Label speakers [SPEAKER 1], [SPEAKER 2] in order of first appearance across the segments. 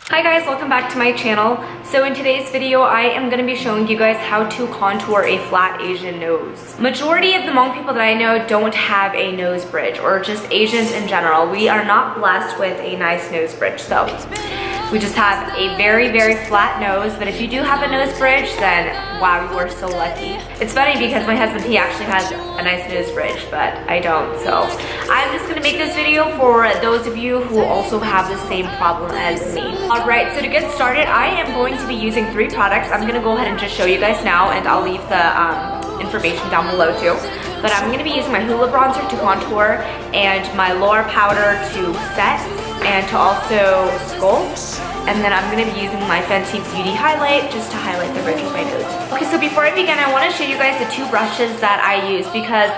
[SPEAKER 1] Hi guys, welcome back to my channel. So in today's video, I am going to be showing you guys how to contour a flat Asian nose. Majority of the Hmong people that I know don't have a nose bridge, or just Asians in general. We are not blessed with a nice nose bridge, so we just have a very, very flat nose. But if you do have a nose bridge, then wow, you are so lucky. It's funny because my husband, he actually has a nice nose bridge, but I don't. So I'm just going to make this video for those of you who also have the same problem as me. Alright, so to get started, I am going to be using 3 products. I'm going to go ahead and just show you guys now, and I'll leave the information down below too. But I'm going to be using my Hoola bronzer to contour, and my Laura powder to set, and to also sculpt. And then I'm going to be using my Fenty Beauty highlight just to highlight the bridge of my nose. Okay, so before I begin, I want to show you guys the 2 brushes that I use, because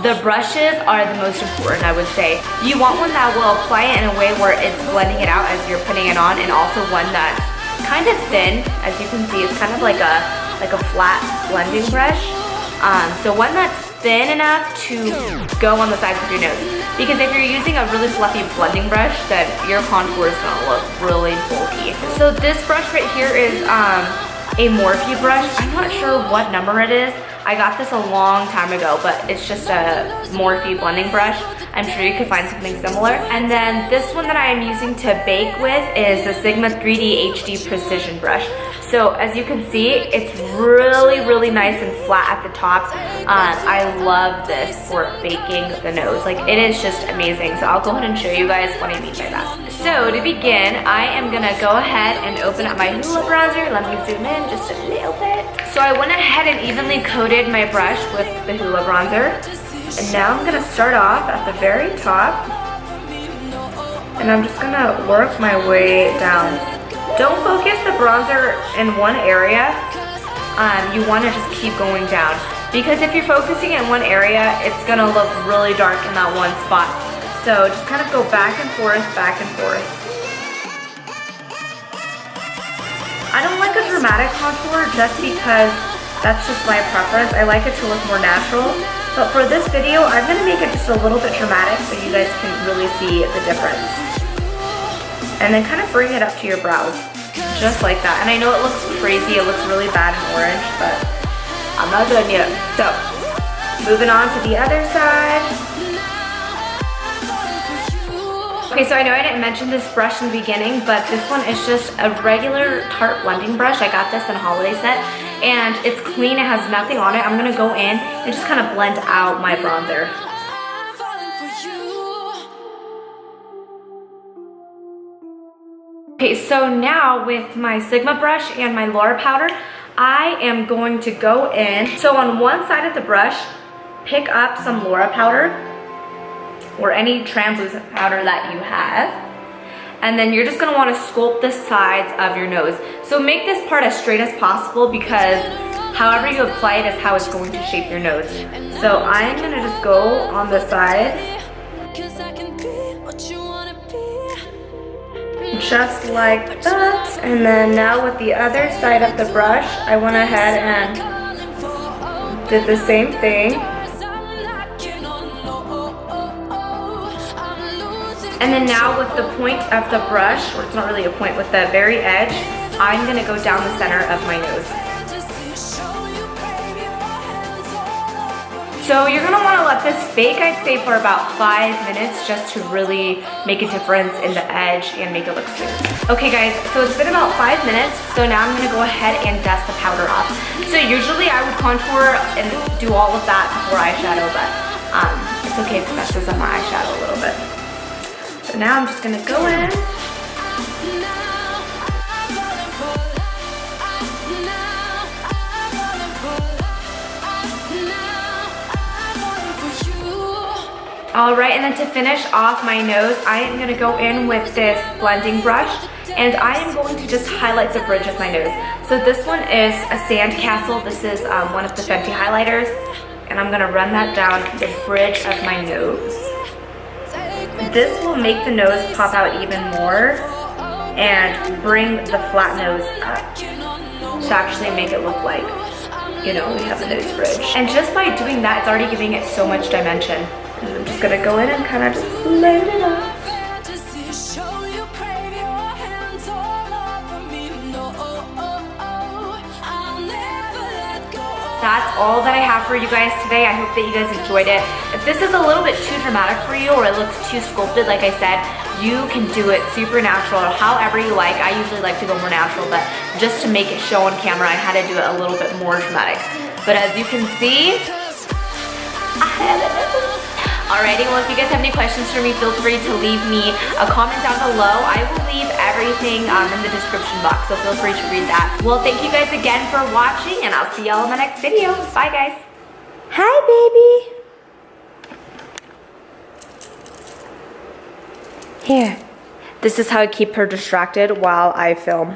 [SPEAKER 1] the brushes are the most important, I would say. You want one that will apply it in a way where it's blending it out as you're putting it on, and also one that's kind of thin. As you can see, it's kind of like a flat blending brush. So one that's thin enough to go on the sides of your nose. Because if you're using a really fluffy blending brush, then your contour is gonna look really bulky. So this brush right here is a Morphe brush. I'm not sure what number it is. I got this a long time ago, but it's just a Morphe blending brush. I'm sure you could find something similar. And then this one that I am using to bake with is the Sigma 3D HD Precision brush. So as you can see, it's really, really nice and flat at the top. I love this for baking the nose. Like, it is just amazing. So I'll go ahead and show you guys what I mean by that. So to begin, I am gonna go ahead and open up my Hoola bronzer. Let me zoom in just a little bit. So I went ahead and evenly coated my brush with the Hoola bronzer. And now I'm gonna start off at the very top. And I'm just gonna work my way down. Don't focus the bronzer in one area. You want to just keep going down, because if you're focusing in one area, it's gonna look really dark in that one spot. So just kind of go back and forth, back and forth. I don't like a dramatic contour just because that's just my preference. I like it to look more natural. But for this video, I'm gonna make it just a little bit dramatic so you guys can really see the difference. And then kind of bring it up to your brows, just like that. And I know it looks crazy, it looks really bad in orange, but I'm not done yet. So, moving on to the other side. Okay, so I know I didn't mention this brush in the beginning, but this one is just a regular Tarte blending brush. I got this in a holiday set, and it's clean, it has nothing on it. I'm gonna go in and just kind of blend out my bronzer. Okay, so now with my Sigma brush and my Laura powder, I am going to go in. So on one side of the brush, pick up some Laura powder or any translucent powder that you have. And then you're just gonna wanna sculpt the sides of your nose. So make this part as straight as possible, because however you apply it is how it's going to shape your nose. So I'm gonna just go on the side, just like that. And then now with the other side of the brush, I went ahead and did the same thing. And then now with the point of the brush, or it's not really a point, with the very edge, I'm gonna go down the center of my nose. So you're gonna wanna let this bake, I'd say, for about 5 minutes, just to really make a difference in the edge and make it look smooth. Okay guys, so it's been about 5 minutes, so now I'm gonna go ahead and dust the powder off. So usually I would contour and do all of that before eyeshadow, but it's okay if it messes up my eyeshadow a little bit. So now I'm just gonna go in. Alright, and then to finish off my nose, I am going to go in with this blending brush, and I am going to just highlight the bridge of my nose. So this one is a Sandcastle. This is one of the Fenty highlighters, and I'm going to run that down the bridge of my nose. This will make the nose pop out even more and bring the flat nose up to actually make it look like, you know, we have a nose bridge. And just by doing that, it's already giving it so much dimension. And I'm just gonna go in and kind of just blend it up. that's all that I have for you guys today. I hope that you guys enjoyed it. If this is a little bit too dramatic for you or it looks too sculpted, like I said, you can do it super natural or however you like. I usually like to go more natural, but just to make it show on camera, I had to do it a little bit more dramatic. But as you can see, I have a nose. Alrighty, well if you guys have any questions for me, feel free to leave me a comment down below. I will leave everything in the description box, so feel free to read that. Well, thank you guys again for watching, and I'll see y'all in my next video. Bye guys. Hi baby. Here. This is how I keep her distracted while I film.